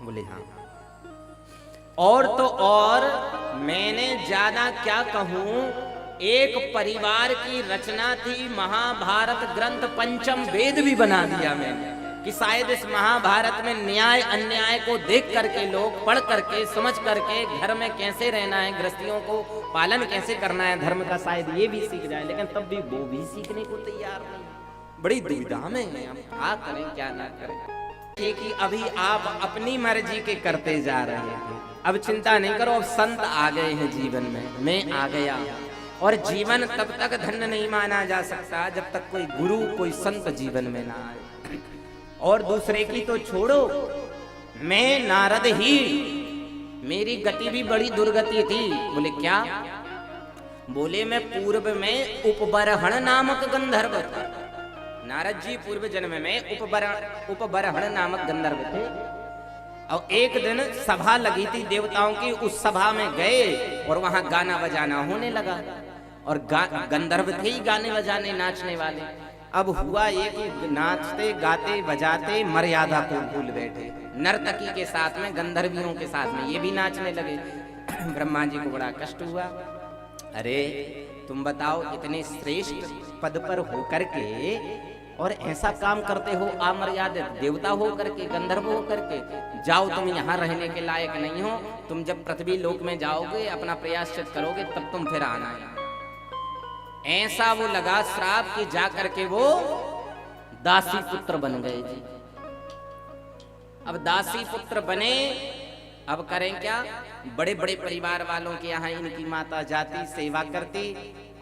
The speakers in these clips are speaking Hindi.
बोले हाँ। और तो और मैंने ज्यादा क्या कहूं, एक परिवार की रचना थी, महाभारत ग्रंथ पंचम वेद भी बना दिया मैंने, कि शायद इस महाभारत में न्याय अन्याय को देख करके लोग पढ़ करके समझ करके घर में कैसे रहना है, गृहस्थियों को पालन कैसे करना है धर्म का, शायद ये भी सीख जाए। लेकिन तब भी वो भी सीखने को तैयार नहीं, बड़ी दुविधा में है, हम क्या करें क्या ना करें। कि अभी आप अपनी मर्जी के करते जा रहे हैं, अब चिंता नहीं करो, अब संत आ गए हैं जीवन में, मैं आ गया। और जीवन तब तक धन्य नहीं माना जा सकता जब तक कोई गुरु कोई संत जीवन में ना आए। और दूसरे की तो छोड़ो, मैं नारद ही, मेरी गति भी बड़ी दुर्गति थी। बोले क्या? बोले मैं पूर्व में उपबरहण नामक गंधर्व था। नारद जी पूर्व जन्म में उपबरहण नामक गंधर्व थे। और एक दिन सभा लगी थी देवताओं की, उस सभा में गए और वहां गाना बजाना होने लगा। और गंधर्व थे ही गाने बजाने नाचने वाले। अब हुआ ये कि नाचते गाते बजाते मर्यादा को भूल बैठे, नर्तकी के साथ में गंधर्वियों के साथ में ये भी नाचने लगे। ब्रह्मा जी को बड़ा कष्ट हुआ। अरे तुम बताओ, इतने श्रेष्ठ पद पर होकर के और ऐसा काम करते हो, अमर्यादित देवता हो करके, गंधर्व हो करके, जाओ तुम यहाँ रहने के लायक नहीं हो, तुम जब पृथ्वी लोक में जाओगे अपना प्रयाश्चित करोगे तब तुम फिर आना है। ऐसा वो लगा श्राप कि जा करके वो दासी पुत्र बन गए जी। अब दासी पुत्र बने, अब करें क्या? बड़े बड़े परिवार वालों के यहाँ इनकी माता जाती, सेवा करती,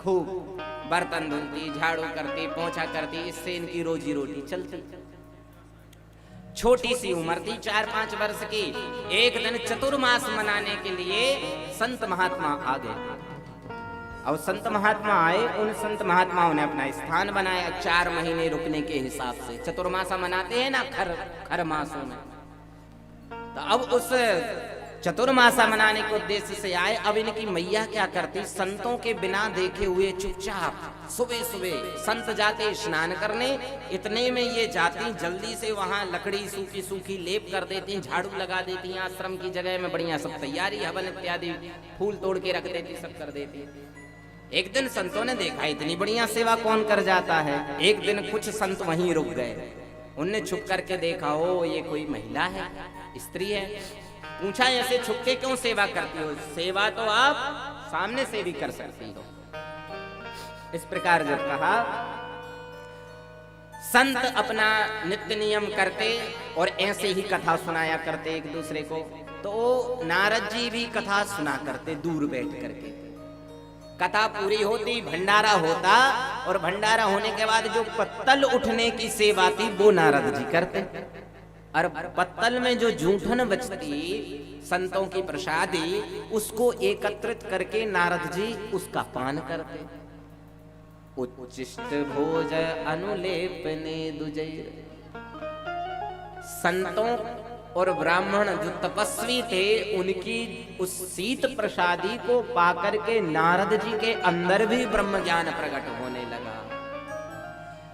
खूब बर्तन धुलती, झाड़ू करती, पोंछा करती, इससे इनकी रोजी रोटी चलती। छोटी सी उम्र थी, 4-5 वर्ष की। एक दिन चतुर्मास मनाने के लिए संत महात्मा आ गए। और संत महात्मा आए, उन संत महात्माओं ने अपना स्थान बनाया 4 महीने रुकने के हिसाब से। चतुर्मासा मनाते हैं ना खर मासों में, तो अब उस चतुर्मासा मनाने के उद्देश्य से आए। अब इनकी मैया क्या करती, संतों के बिना देखे हुए चुपचाप सुबह सुबह संत जाते स्नान करने, इतने में ये जाती जल्दी से वहां लकड़ी सूखी सूखी लेप कर देती, झाड़ू लगा देती, आश्रम की जगह में बढ़िया सब तैयारी, हवन इत्यादि फूल तोड़ के रख देती, सब कर देती। एक दिन संतों ने देखा इतनी बढ़िया सेवा कौन कर जाता है। एक दिन कुछ संत वहीं रुक गए, उनने छुप करके देखा, ओ ये कोई महिला है, स्त्री है। पूछा ऐसे छुप के क्यों सेवा करती हो? सेवा तो आप सामने से भी कर सकती हो। इस प्रकार जब कहा, संत अपना नित्य नियम करते और ऐसे ही कथा सुनाया करते एक दूसरे को। तो नारद जी भी कथा सुना करते दूर बैठ करके। कथा पूरी होती, भंडारा होता, और भंडारा होने के बाद जो पत्तल उठने की सेवा थी वो नारद जी करते। और पत्तल में जो जूठन बचती संतों की प्रसादी, उसको एकत्रित करके नारद जी उसका पान करते। उच्चिष्ट भोज अनुलेपने दुजैर। संतों और ब्राह्मण जो तपस्वी थे, उनकी उस शीत प्रसादी को पाकर के नारद जी के अंदर भी ब्रह्म ज्ञान प्रकट होने लगा।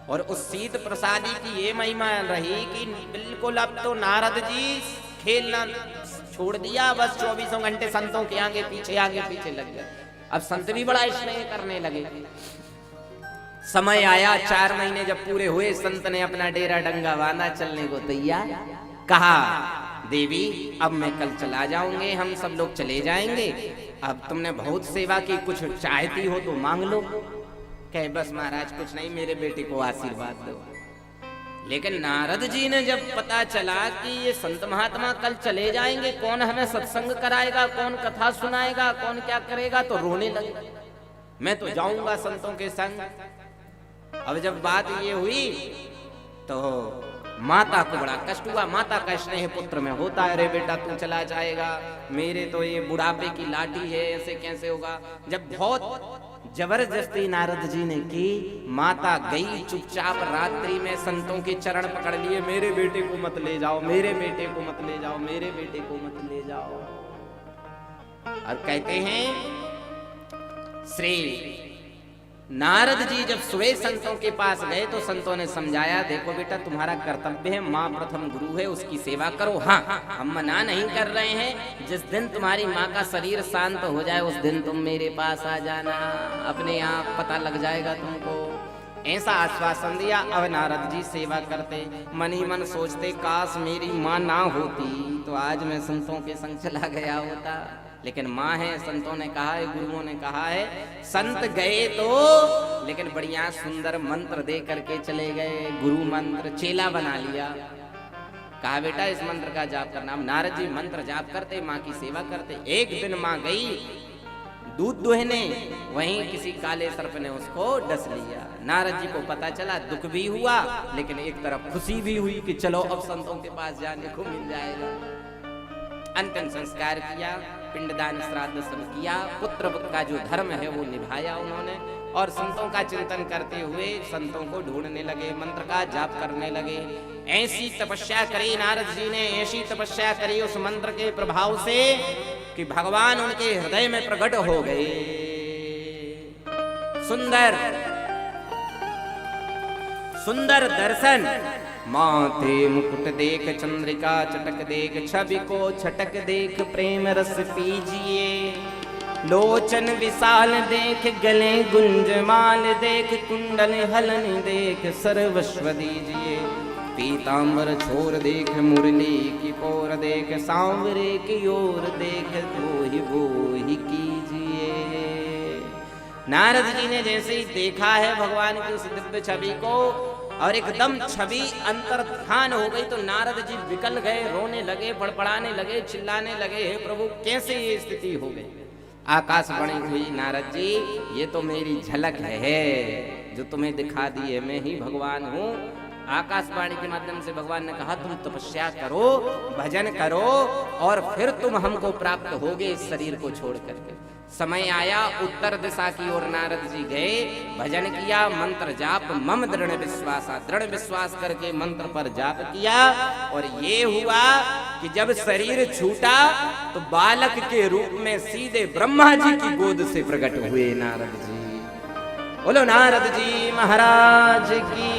और उस शीत प्रसादी की ये महिमा रही कि बिल्कुल अब तो नारद जी खेलना छोड़ दिया, बस 24 घंटे संतों के आगे पीछे लग गए। अब संत भी बड़ा स्नेह करने लगे। समय आया, 4 महीने जब पूरे हुए, संत ने अपना डेरा डंगा बांधा, चलने को तैयार। कहा, देवी अब मैं कल चला जाऊंगे, हम सब लोग चले जाएंगे, अब तुमने बहुत सेवा की, कुछ चाहती हो तो मांग लो। कहे बस महाराज कुछ नहीं, मेरे बेटे को आशीर्वाद दो। लेकिन नारद जी ने जब पता चला कि ये संत महात्मा कल चले जाएंगे, कौन हमें सत्संग कराएगा, कौन कथा सुनाएगा, कौन क्या करेगा, तो रोने लगे। मैं तो जाऊंगा संतों के संग। अब जब बात ये हुई तो माता को बड़ा कष्ट हुआ। माता का स्नेह पुत्र में होता है, अरे बेटा तू चला जाएगा, मेरे तो ये बुढ़ापे की लाठी है, ऐसे कैसे होगा। जब बहुत जबरदस्ती नारद जी ने की, माता गई चुपचाप रात्रि में संतों के चरण पकड़ लिए, मेरे बेटे को मत ले जाओ, मेरे बेटे को मत ले जाओ, मेरे बेटे को मत ले जाओ। और कहते हैं श्री नारद जी जब सुबह संतों के पास गए तो संतों ने समझाया, देखो बेटा तुम्हारा कर्तव्य है, माँ प्रथम गुरु है, उसकी सेवा करो। हाँ, हम मना नहीं कर रहे हैं, जिस दिन तुम्हारी माँ का शरीर शांत हो जाए उस दिन तुम मेरे पास आ जाना, अपने आप पता लग जाएगा तुमको। ऐसा आश्वासन दिया। अब नारद जी सेवा करते, मन ही मन सोचते, काश मेरी माँ ना होती तो आज मैं संतों के संग चला गया होता। लेकिन माँ है, संतों ने कहा है, गुरुओं ने कहा है, संत गए तो लेकिन बढ़िया सुंदर मंत्र दे करके चले गए, गुरु मंत्र चेला बना लिया। कहा बेटा इस मंत्र का जाप करना। अब नारद जी मंत्र जाप करते, माँ की सेवा करते। एक दिन माँ गई दूध दुहने, वहीं किसी काले सर्प ने उसको डस लिया। नारद जी को पता चला, दुख भी हुआ लेकिन एक तरफ खुशी भी हुई कि चलो अब संतों के पास जाने को मिल जाएगा। अंतिम संस्कार किया, पिंडदान श्राद्ध सब किया, पुत्र का जो धर्म है वो निभाया उन्होंने। और संतों का चिंतन करते हुए संतों को ढूंढने लगे, मंत्र का जाप करने लगे। ऐसी तपस्या करी नारद जी ने, ऐसी तपस्या करी उस मंत्र के प्रभाव से कि भगवान उनके हृदय में प्रकट हो गए। सुंदर सुंदर दर्शन, माथे मुकुट देख चंद्रिका चटक देख, छवि को छटक देख प्रेम रस पीजिए। लोचन विशाल देख, गले गुंजमाल देख, कुंडल हलन देख, सर्वस्व दीजिए। पीतांबर छोर देख, मुरली की पोर देख, सांवरे की ओर देख, वो ही कीजिए। नारद जी ने जैसे ही देखा है भगवान की उस दिव्य छवि को और एकदम छवि अंतर्ध्यान हो गई, तो नारद जी विकल गए, रोने लगे, बड़बड़ाने लगे, चिल्लाने लगे, हे प्रभु कैसे ये स्थिति हो गई। आकाशवाणी हुई, नारद जी ये तो मेरी झलक है जो तुम्हें दिखा दी है, मैं ही भगवान हूँ। आकाशवाणी के माध्यम से भगवान ने कहा, तुम तपस्या करो, भजन करो और फिर तुम हमको प्राप्त होगे इस शरीर को छोड़ करके। समय आया, उत्तर दिशा की ओर नारद जी गए, भजन किया, मंत्र जाप, मम दृढ़ विश्वास, दृढ़ विश्वास करके मंत्र पर जाप किया। और ये हुआ कि जब शरीर छूटा तो बालक के रूप में सीधे ब्रह्मा जी की गोद से प्रकट हुए नारद जी। बोलो नारद जी महाराज की।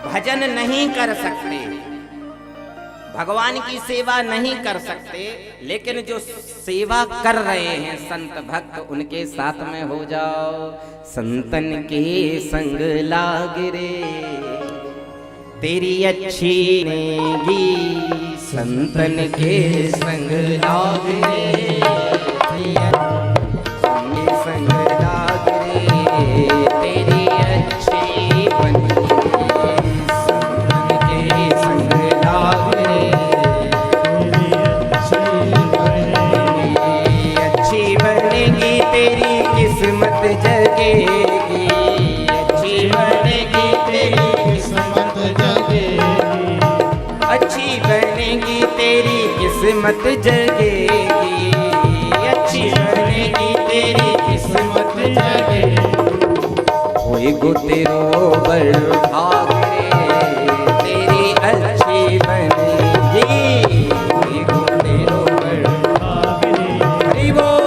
भजन नहीं कर सकते, भगवान की सेवा नहीं कर सकते, लेकिन जो सेवा कर रहे हैं संत भक्त, उनके साथ में हो जाओ। संतन के संग लाग रे तेरी अच्छी नेगी, संतन के संग लाग रे संग लाग रे तेरी अच्छी बनी, किस्मत जगेगी, अच्छी बनेगी तेरी किस्मत जगेगी, अच्छी बनेगी तेरी किस्मत जगेगी, अच्छी बनेगी तेरी किस्मत जगेगी। होए गो तेरो बरभाग रे तेरी अच्छी बनेगी, होए गो तेरो बरभाग रे। हरि बोल।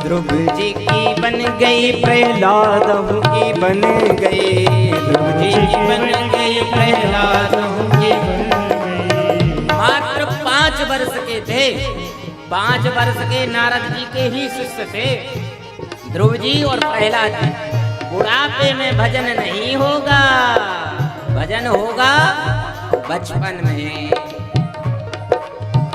ध्रुव जी की बन गई, प्रहलाद की बन गई, ध्रुव जी की बन गई, प्रहलाद की बन गई। मात्र 5 वर्ष के थे, 5 वर्ष के नारद जी के ही शिष्य थे ध्रुव जी और प्रहलाद जी। बुढ़ापे में भजन नहीं होगा, भजन होगा बचपन में।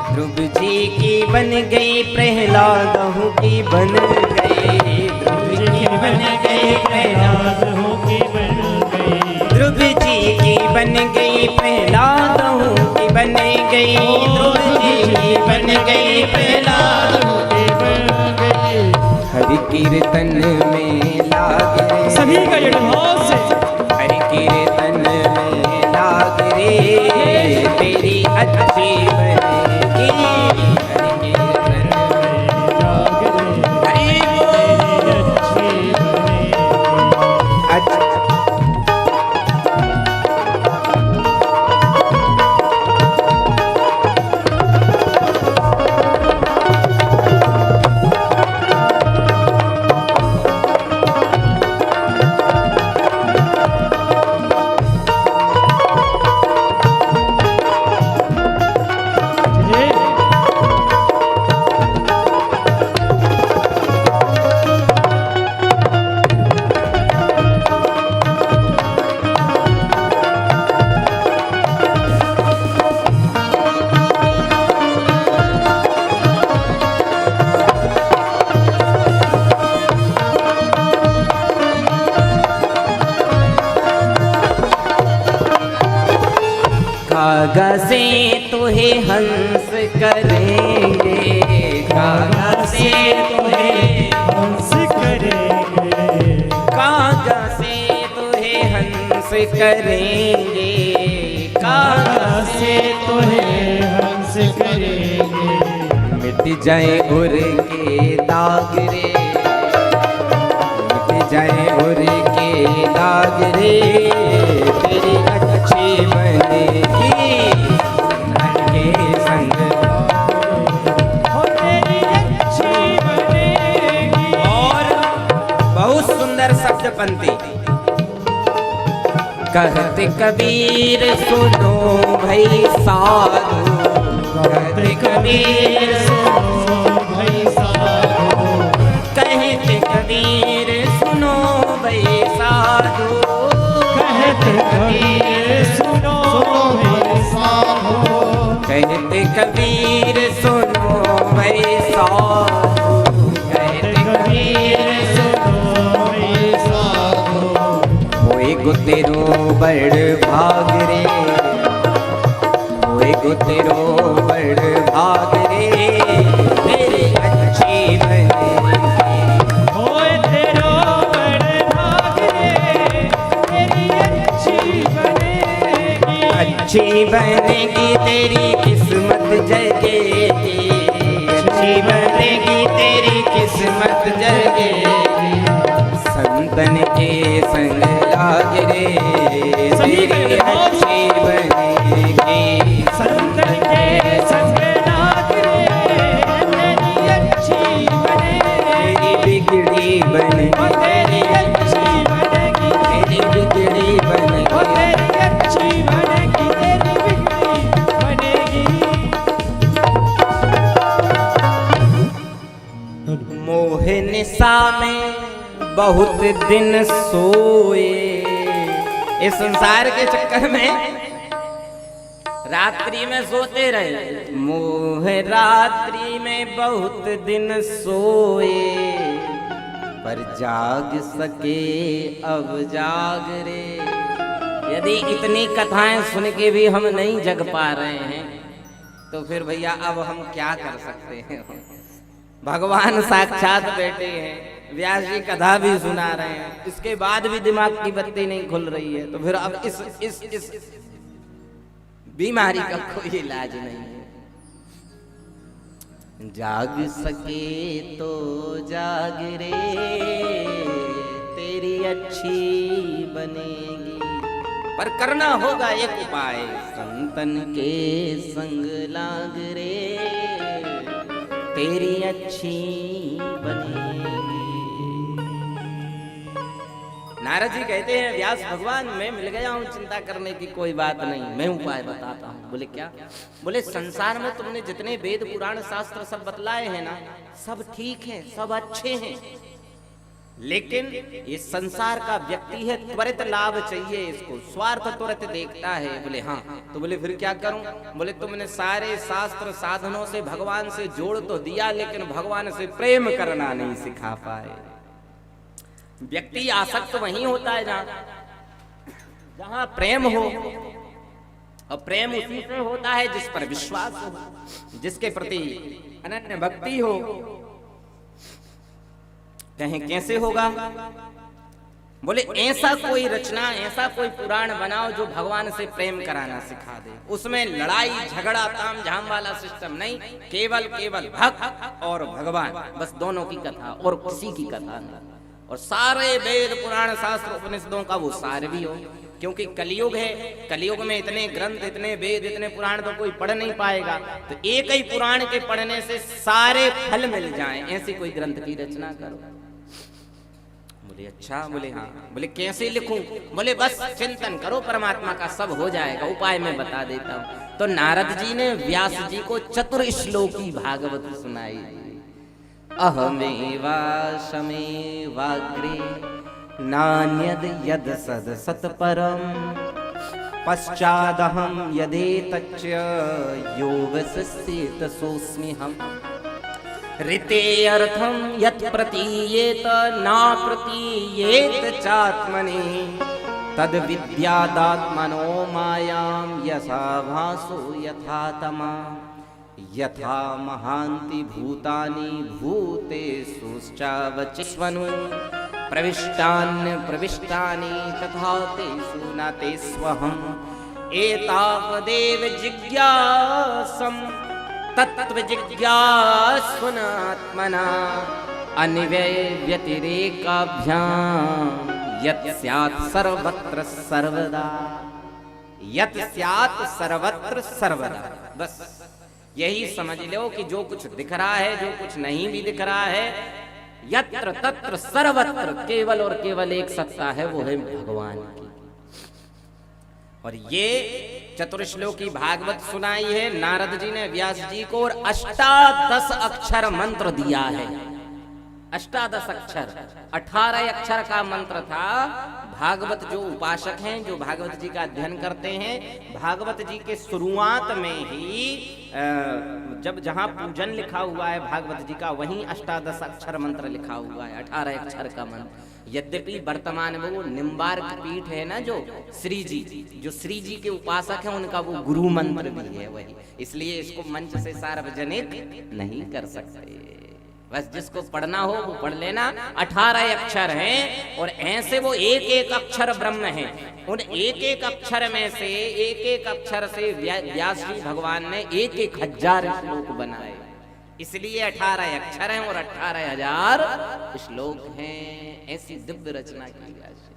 ध्रुव जी की बन गई, प्रहलाद की बन गई, ध्रुव जी बन गई, प्रहलाद की बन गई, ध्रुव जी की बन गई, प्रहलाद की बन गई, ध्रुव जी की बन गई, प्रहलाद की बन गई। हरि कीर्तन में लाग रे, सभी का जड़भाव से हरि कीर्तन में लाग रे, तेरी अच्छी बनेगी। हरि कीर्तन में लाग रे, हरि बोल अच्छी बनेगी। अच्छा कागा से तुहे हंस करेंगे, कागा से तुहे हंस करेंगे, कागा से तुहे हंस करेंगे, कागा से तुम्हें हंस करेंगे। मिट जाए उर के दाग रे, मिट जाए उर के दाग रे, तेरी अच्छी बनेगी नर के संग। हो तेरी अच्छी बनेगी। और बहुत सुंदर शब्द पंक्ति कहते कबीर सुनो भई साधु, कहते कबीर सुनो भाई साधु, कहते कबीर सुनो भई साधु, कहते कबीर सुनो भाई साधु, कहते कबीर सुनो भई साधु, कहते कबीर सुनो भाई साधु। होए गो तेरो बड़ भाग रे, होए गो तेरो बड़ भाग रे, तेरी अच्छी बनेगी। होए तेरो बड़ भाग रे, तेरी अच्छी बनेगी। अच्छी बनेगी तेरी किस्मत जगेगी, अच्छी बनेगी तेरी किस्मत जगेगी। संतन के संग लाग रे, तेरी अच्छी बनेगी। संतन के संग लाग रे, तेरी अच्छी बनेगी। तेरी बिगड़ी ओ बनेगी, तेरी अच्छी बनेगी। तेरी बिगड़ी ओ बनेगी। तेरी अच्छी बनेगी, तेरी बिगड़ी बनेगी। मोह निशा में बहुत दिन सोए, इस संसार के चक्कर में रात्रि में सोते रहे। मोह रात्रि में बहुत दिन सोए, पर जाग सके अब जाग रे। यदि इतनी कथाएं सुन के भी हम नहीं जग पा रहे हैं तो फिर भैया अब हम क्या कर सकते हैं। भगवान साक्षात बैठे हैं, व्यास जी कथा भी सुना रहे हैं, इसके बाद भी दिमाग की बत्ती नहीं खुल रही है, तो फिर अब इस बीमारी का कोई इलाज नहीं है। जाग सके तो जाग रे, तेरी अच्छी बनेगी। पर करना होगा एक उपाय, संतन के संग लाग रे, तेरी अच्छी बनेगी। नारद जी कहते हैं व्यास भगवान मैं मिल गया हूँ, चिंता करने की कोई बात नहीं, मैं उपाय बताता हूँ। बोले क्या? बोले संसार में तुमने जितने वेद पुराण शास्त्र सब बतलाए हैं ना, सब ठीक हैं, सब अच्छे हैं, लेकिन ये संसार का व्यक्ति है, त्वरित लाभ चाहिए इसको, स्वार्थ त्वरित देखता है। बोले हाँ। तो बोले फिर क्या करूं? बोले तुमने सारे शास्त्र साधनों से भगवान से जोड़ तो दिया, लेकिन भगवान से प्रेम करना नहीं सिखा पाए। व्यक्ति आसक्त वहीं होता है जहां प्रेम हो, और प्रेम उसी से होता है जिस पर विश्वास हो, जिसके प्रति अनन्य भक्ति हो। कहें कैसे होगा? बोले ऐसा कोई रचना, ऐसा कोई पुराण बनाओ जो भगवान से प्रेम कराना सिखा दे। उसमें लड़ाई झगड़ा ताम झाम वाला सिस्टम नहीं, केवल भक्त और भगवान, बस दोनों की कथा और किसी की कथा नहीं। और सारे वेद पुराण शास्त्र उपनिषदों का वो सार भी हो, क्योंकि कलयुग है, कलयुग में इतने ग्रंथ, इतने वेद, इतने पुराण तो कोई पढ़ नहीं पाएगा। तो एक ही पुराण के पढ़ने से सारे फल मिल जाएं, ऐसी कोई ग्रंथ की रचना करो। बोले अच्छा। बोले हाँ। बोले कैसे लिखूं? बोले बस चिंतन करो, परमात्मा का सब हो जाएगा, उपाय मैं बता देता हूं। तो नारद जी ने व्यास जी को चतुर्श्लोकी भागवत सुनाई। अहमेवाशमेवाग्रे नान्यद यद सद सत्परम पश्चादहम यदेतच्च योगस्येत सोऽस्म्यहम् ऋते अर्थम यत् प्रतीयेत ना प्रतीयेत चात्मने तद विद्यादात्मनो मायां यथा भासो यथा तमा यथा महान्ति भूतानि भूतेषुश्चावचिष्वनु प्रविष्टानि तथा तेषु न तेष्वहम् एतावदेव जिज्ञासम् तत्त्वजिज्ञास्वनात्मना अन्वय व्यतिरेकाभ्याम यत् स्यात् सर्वत्र सर्वदा, यत् स्यात् सर्वत्र सर्वदा। बस यही समझ लो कि जो कुछ दिख रहा है, जो कुछ नहीं भी दिख रहा है, यत्र तत्र सर्वत्र केवल और केवल एक सत्ता है, वो है भगवान की। और ये चतुर्श्लोकी भागवत सुनाई है नारद जी ने व्यास जी को, और 18 अक्षर मंत्र दिया है। 18 अक्षर, 18 अक्षर का मंत्र था। भागवत जो उपासक हैं, जो भागवत जी का अध्ययन करते हैं, भागवत जी के शुरुआत में ही जब जहां पूजन लिखा हुआ है भागवत जी का, वहीं 18 अक्षर मंत्र लिखा हुआ है, 18 अक्षर का मंत्र। यद्यपि वर्तमान में वो निम्बार्क पीठ है ना, जो श्री जी के उपासक हैं, उनका वो गुरु मंत्र भी है वही, इसलिए इसको मंच से सार्वजनिक नहीं कर सकते। बस जिसको पढ़ना हो वो पढ़ लेना। 18 अक्षर हैं, और ऐसे वो एक एक अक्षर ब्रह्म है। उन एक एक अक्षर में से, एक एक अक्षर से व्यास जी भगवान ने 1,000 श्लोक बनाए, इसलिए 18 अक्षर हैं और 18,000 श्लोक हैं। ऐसी दिव्य रचना की व्यास जी।